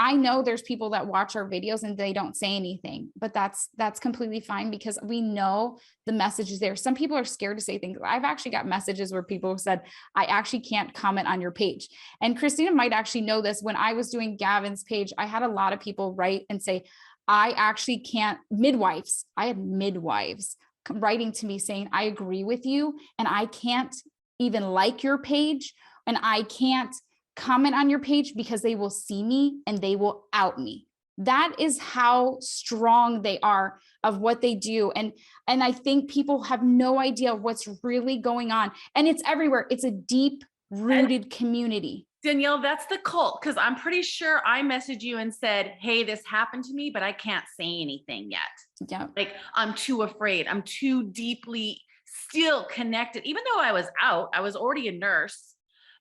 I know there's people that watch our videos and they don't say anything, but that's completely fine because we know the message is there. Some people are scared to say things. I've actually got messages where people have said, I actually can't comment on your page. And Christina might actually know this. When I was doing Gavin's page, I had a lot of people write and say, I actually can't, midwives. I had midwives writing to me saying, I agree with you and I can't even like your page and I can't comment on your page because they will see me and they will out me. That is how strong they are of what they do. And I think people have no idea what's really going on. And it's everywhere. It's a deep rooted community. Danielle, that's the cult. Cause I'm pretty sure I messaged you and said, hey, this happened to me, but I can't say anything yet. Yeah. Like I'm too afraid. I'm too deeply still connected. Even though I was out, I was already a nurse,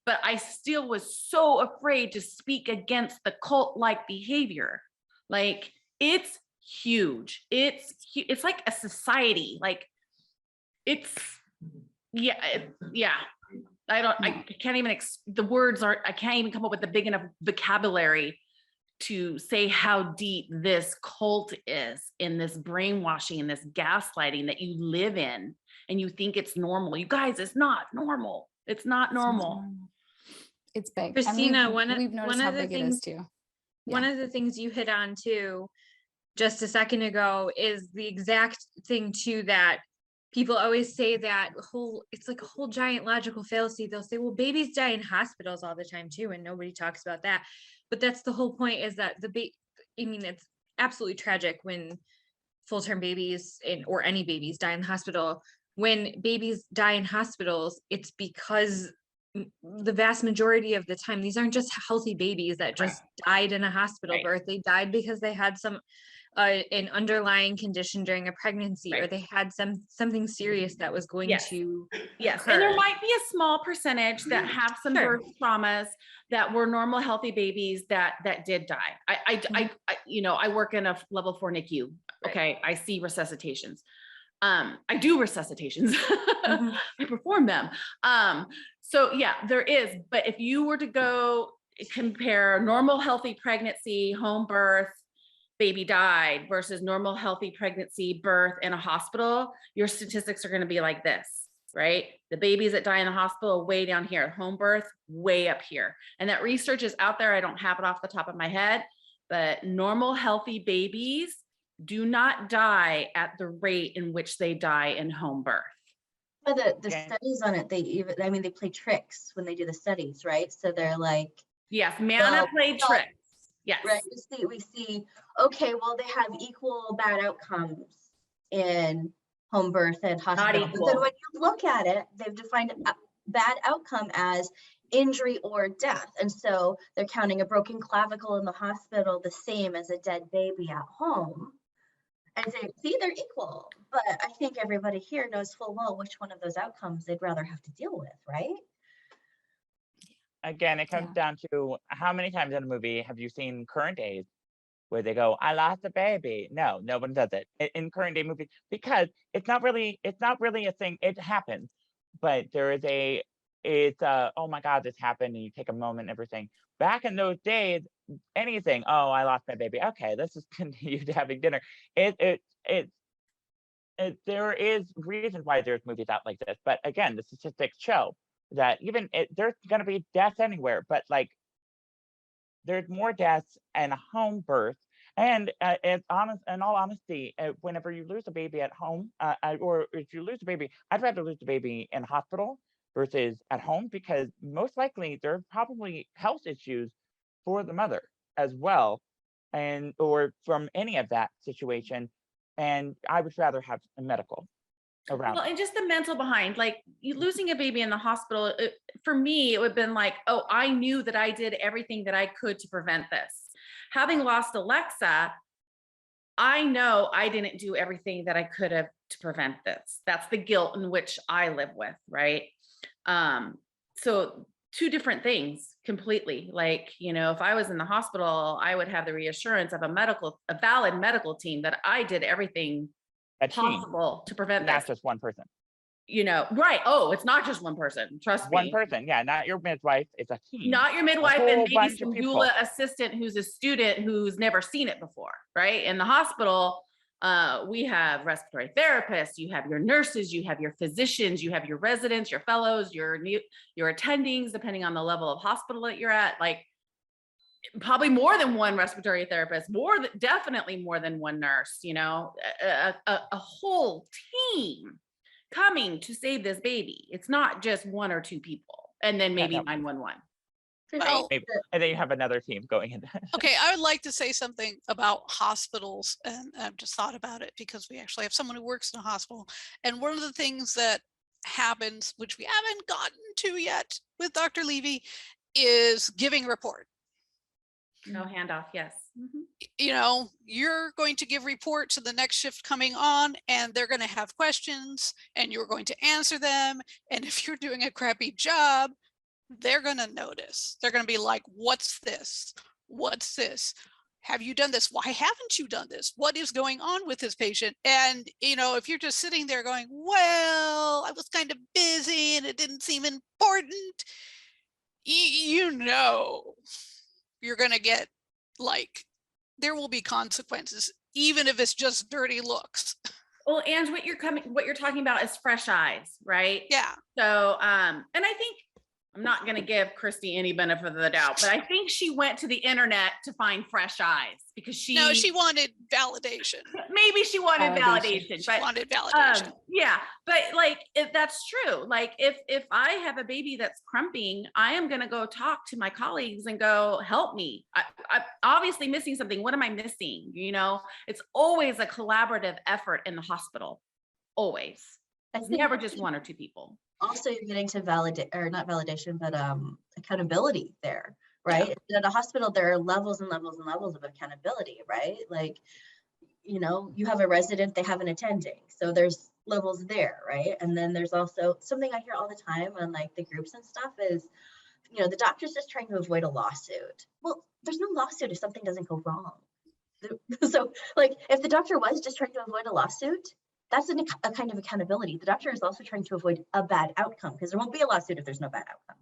but I still was so afraid to speak against the cult-like behavior. Like it's huge. It's like a society. Like it's, yeah. I can't even, the words aren't, I can't even come up with a big enough vocabulary to say how deep this cult is in this brainwashing and this gaslighting that you live in and you think it's normal. You guys, it's not normal. It's not normal. It's big. Christina, we've noticed how big it is too. One of the things you hit on too, just a second ago, is the exact thing too that people always say, that it's like a whole giant logical fallacy. They'll say, well, babies die in hospitals all the time too, and nobody talks about that. But that's the whole point, is that it's absolutely tragic when full-term babies or any babies die in the hospital. When babies die in hospitals, it's because the vast majority of the time, these aren't just healthy babies that just died in a hospital birth. They died because they had an underlying condition during a pregnancy, or they had something serious that was going to occur. And there might be a small percentage that have some birth traumas that were normal, healthy babies that did die. I work in a level 4 NICU. Okay, I see resuscitations. I do resuscitations. I perform them. So yeah, there is. But if you were to go compare normal, healthy pregnancy, home birth, baby died versus normal, healthy pregnancy, birth in a hospital, your statistics are going to be like this, right? The babies that die in the hospital, way down here, home birth, way up here. And that research is out there. I don't have it off the top of my head, but normal, healthy babies do not die at the rate in which they die in home birth. But the studies on it, they play tricks when they do the studies, right? So they're like, yes, Manna played tricks. Yes. Right. We see, okay, well, they have equal bad outcomes in home birth and hospital. But then when you look at it, they've defined a bad outcome as injury or death. And so they're counting a broken clavicle in the hospital the same as a dead baby at home. And say, see, they're equal. But I think everybody here knows full well which one of those outcomes they'd rather have to deal with, right? Again, it comes down to how many times in a movie have you seen current days where they go, I lost a baby. No, no one does it in current day movies, because it's not really a thing. It happens, but there is oh my God, this happened, and you take a moment and everything. Back in those days, anything, oh, I lost my baby. Okay, let's just continue to having dinner. There is reasons why there's movies out like this, but again, the statistics show that even there's going to be deaths anywhere, but like there's more deaths in a home birth. And in all honesty, whenever you lose a baby at home, or if you lose a baby, I'd rather lose the baby in a hospital versus at home, because most likely there are probably health issues for the mother as well, or from any of that situation. And I would rather have a medical around. Well, and just the mental behind, like you losing a baby in the hospital, for me, it would have been like, oh, I knew that I did everything that I could to prevent this. Having lost Alexa, I know I didn't do everything that I could have to prevent this. That's the guilt in which I live with, right? So two different things completely. Like, if I was in the hospital, I would have the reassurance of a valid medical team that I did everything possible to prevent That's this. just one person. right. Oh, it's not just one person. Trust One me. person, yeah, not your midwife. It's a team. Not your A midwife whole and maybe bunch some of people. doula assistant who's a student who's never seen it before, right? In the hospital, we have respiratory therapists, you have your nurses, you have your physicians, you have your residents, your fellows, your attendings, depending on the level of hospital that you're at. Like, probably more than one respiratory therapist, definitely more than one nurse, a whole team coming to save this baby. It's not just one or two people, and then maybe no. 911. Well, Maybe. And then you have another team going in. okay, I would like to say something about hospitals, and I've just thought about it because we actually have someone who works in a hospital. And one of the things that happens, which we haven't gotten to yet with Dr. Levy, is giving report. No handoff, yes. You're going to give report to the next shift coming on, and they're going to have questions, and you're going to answer them. And if you're doing a crappy job, they're going to notice. They're going to be like, what's this? What's this? Have you done this? Why haven't you done this? What is going on with this patient? And, if you're just sitting there going, well, I was kind of busy and it didn't seem important, you're going to get, there will be consequences, even if it's just dirty looks. Well, and what you're talking about is fresh eyes, right? Yeah. So, and I think, I'm not going to give Christy any benefit of the doubt, but I think she went to the internet to find fresh eyes because she wanted validation. Maybe she wanted validation, She but wanted validation. yeah, but that's true. Like if I have a baby that's crumping, I am going to go talk to my colleagues and go, help me. I'm obviously missing something. What am I missing? It's always a collaborative effort in the hospital. Always. It's never just one or two people. Also, you're getting to not validation, but accountability there, right? Yeah. At a hospital, there are levels and levels and levels of accountability, right? Like, you have a resident, they have an attending. So there's levels there, right? And then there's also something I hear all the time on the groups and stuff is, the doctor's just trying to avoid a lawsuit. Well, there's no lawsuit if something doesn't go wrong. So if the doctor was just trying to avoid a lawsuit, that's a kind of accountability. The doctor is also trying to avoid a bad outcome because there won't be a lawsuit if there's no bad outcome.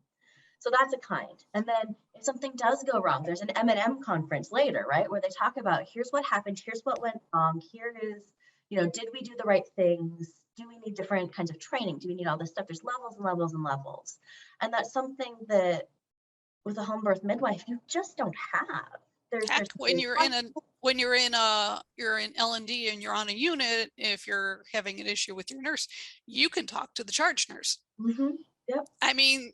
So that's a kind. And then if something does go wrong, there's an M&M conference later, right? Where they talk about, here's what happened, here's what went wrong, here is, did we do the right things? Do we need different kinds of training? Do we need all this stuff? There's levels and levels and levels. And that's something that with a home birth midwife, you just don't have. When you're in L&D and you're on a unit, if you're having an issue with your nurse, you can talk to the charge nurse. Mm-hmm. Yep. I mean,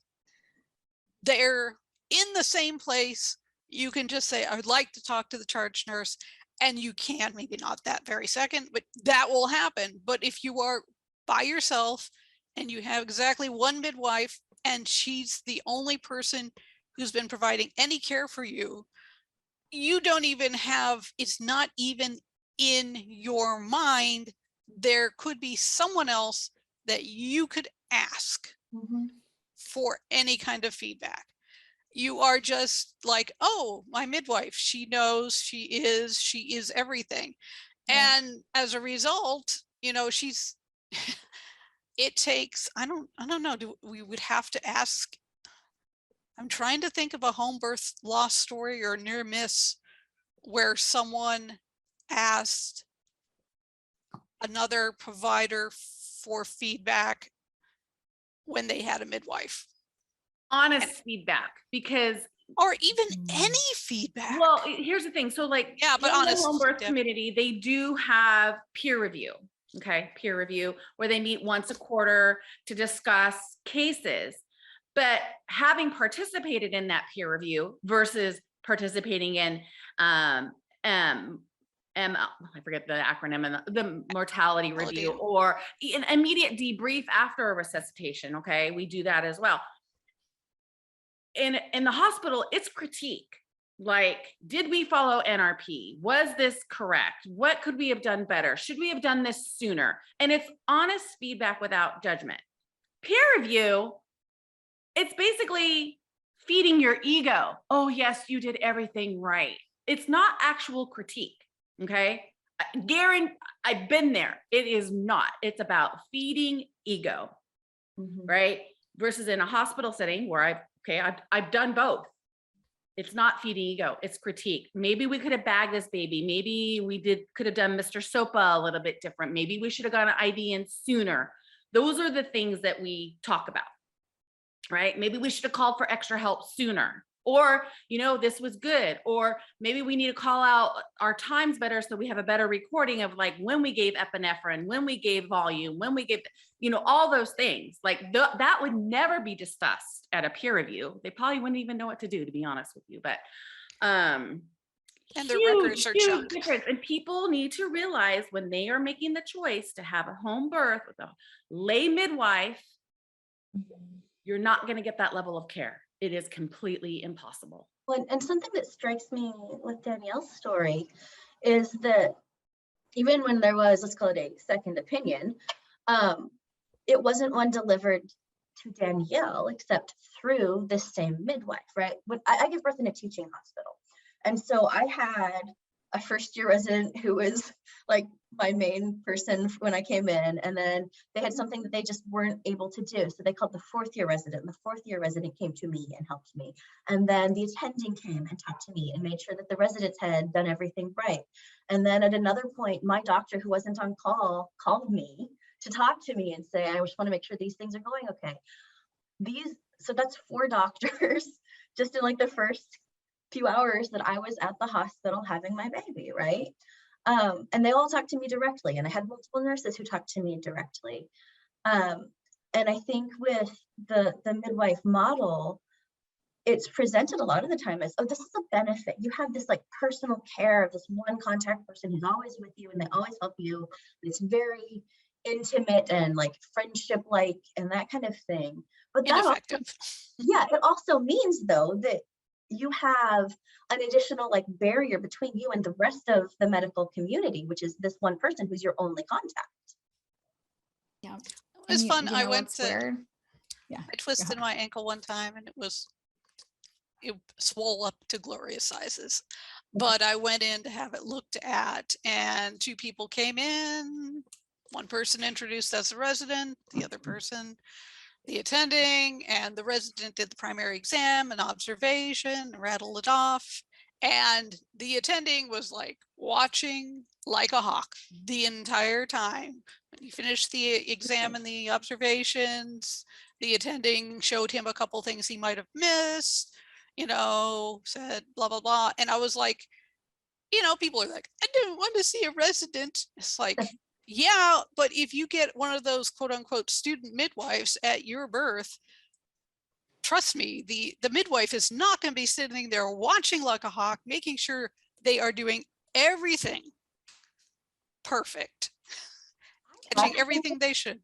they're in the same place. You can just say, I would like to talk to the charge nurse, and you can, maybe not that very second, but that will happen. But if you are by yourself and you have exactly one midwife and she's the only person who's been providing any care for you, you don't even have, it's not even in your mind, there could be someone else that you could ask for any kind of feedback. You are just like, oh, my midwife, she knows, she is everything. And as a result, she's, it takes, I don't know, we would have to ask. I'm trying to think of a home birth loss story or near miss where someone asked another provider for feedback when they had a midwife. Honest feedback, because or even any feedback. Well, here's the thing. So but honest, the home birth community, they do have peer review. Okay, peer review where they meet once a quarter to discuss cases. But having participated in that peer review versus participating in I forget the acronym, and the mortality review or an immediate debrief after a resuscitation. Okay, we do that as well. In the hospital, it's critique. Did we follow NRP? Was this correct? What could we have done better? Should we have done this sooner? And it's honest feedback without judgment. Peer review, it's basically feeding your ego. Oh, yes, you did everything right. It's not actual critique, okay? I've been there. It is not. It's about feeding ego. Mhm. right? Versus in a hospital setting where I've done both. It's not feeding ego, it's critique. Maybe we could have bagged this baby. Maybe we could have done Mr. Sopa a little bit different. Maybe we should have gone an IV in sooner. Those are the things that we talk about, right? Maybe we should have called for extra help sooner. Or, this was good. Or maybe we need to call out our times better so we have a better recording of like when we gave epinephrine, when we gave volume, when we gave, all those things. Like that would never be discussed at a peer review. They probably wouldn't even know what to do, to be honest with you. But And the records are huge chunked. difference. And people need to realize when they are making the choice to have a home birth with a lay midwife, you're not going to get that level of care. It is completely impossible. Well, and something that strikes me with Danielle's story is that even when there was, let's call it a second opinion, it wasn't one delivered to Danielle except through the same midwife, right? When I gave birth in a teaching hospital. And so I had a first-year resident who was like my main person when I came in, and then they had something that they just weren't able to do. So they called the fourth-year resident, and the fourth-year resident came to me and helped me. And then the attending came and talked to me and made sure that the residents had done everything right. And then at another point, my doctor, who wasn't on call, called me to talk to me and say, I just want to make sure these things are going okay. So that's 4 doctors just in like the first few hours that I was at the hospital having my baby, right? And they all talked to me directly, and I had multiple nurses who talked to me directly. And I think with the midwife model, it's presented a lot of the time as, oh, this is a benefit. You have this like personal care of this one contact person who's always with you and they always help you. It's very intimate and like friendship like and that kind of thing. But that also, it also means though that you have an additional like barrier between you and the rest of the medical community, which is this one person who's your only contact. Yeah. It was fun. I went to, weird? Yeah. I twisted my ankle one time and it swole up to glorious sizes. But I went in to have it looked at, and 2 people came in. One person introduced as a resident, the other person the attending, and the resident did the primary exam and observation, rattled it off. And the attending was like watching like a hawk the entire time. When he finished the exam and the observations, the attending showed him a couple things he might have missed, said blah, blah, blah. And I was like, people are like, I didn't want to see a resident. It's like, yeah, but if you get one of those quote unquote student midwives at your birth, trust me, the midwife is not going to be sitting there watching like a hawk, making sure they are doing everything perfect, catching everything they should.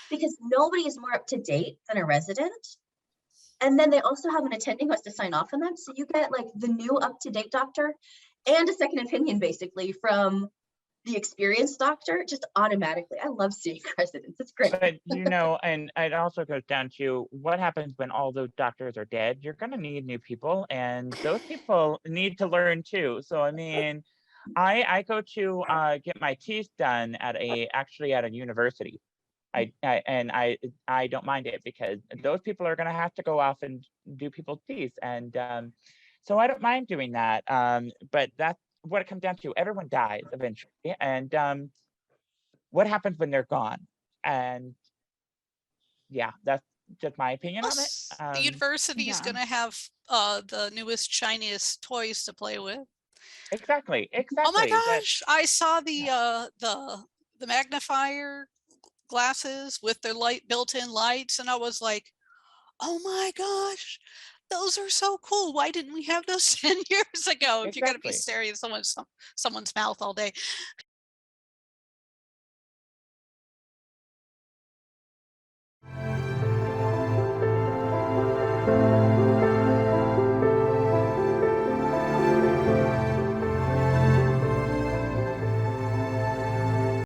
Because nobody is more up to date than a resident. And then they also have an attending who has to sign off on them. So you get like the new up-to-date doctor and a second opinion basically from the experienced doctor just automatically. I love seeing residents. It's great. But and it also goes down to what happens when all those doctors are dead. You're going to need new people, and those people need to learn too. So I mean, I go to get my teeth done at a university. I don't mind it because those people are going to have to go off and do people's teeth, and so I don't mind doing that. But that's what it comes down to. Everyone dies eventually, and what happens when they're gone? And yeah, that's just my opinion on it. The university is going to have the newest, shiniest toys to play with. Exactly. Oh my gosh! I saw the magnifier glasses with their built-in lights, and I was like, oh my gosh, those are so cool. Why didn't we have those 10 years ago? If you're going to be staring at someone's mouth all day.